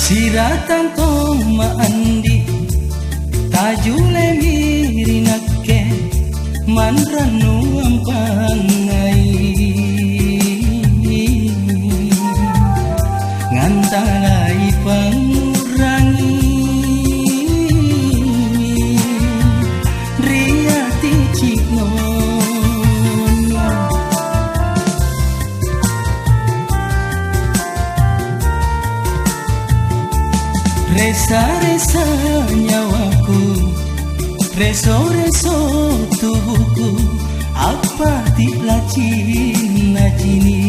Siratang Tomma andi tajule mirinakke manranu ampangai ngantalai pangurangi riati cikno resa-resa nyawaku, reso-reso tubuhku, apa tiklah cina-cini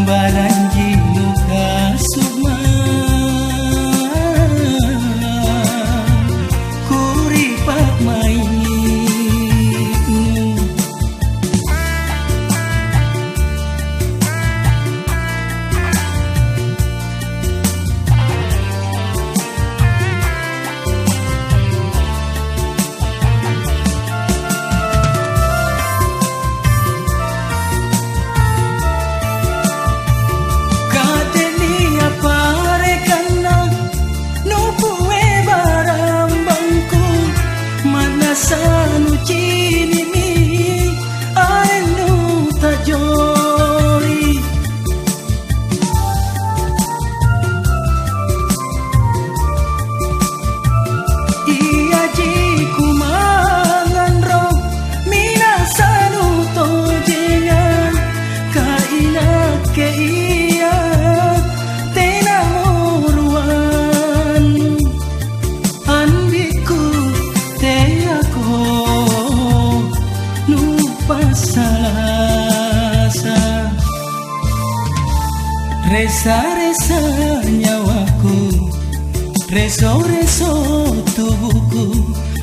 baranji luka sukma kuripak main sanu cini mi anu tajori iya jiku mangan ro mina sanu tojengan kaina ke iya tena moruan andiku salah resa-resa nyawaku, reso-reso tubuhku,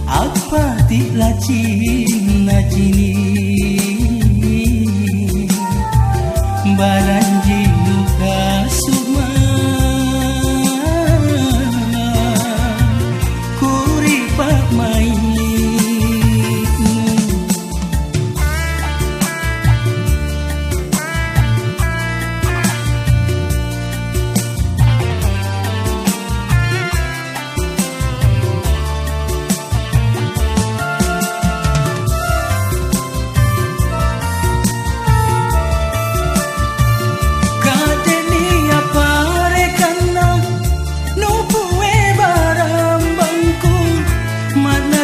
apa tiklah cina-cini baranji luka sukma kuripak main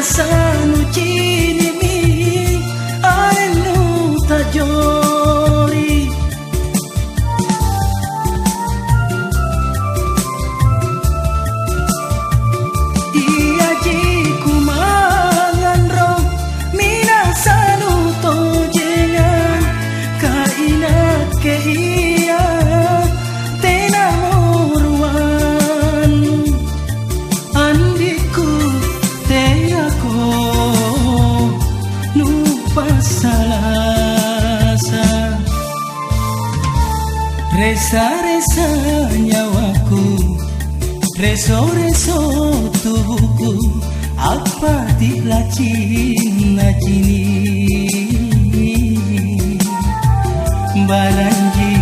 sanu cini mi anu tajori iya jiku mangan ro mina sanu tojengan kaina ke iya tena moruan andiku salah resa-resa nyawaku, reso-reso tubuhku, apa tiklah cina-cini baranji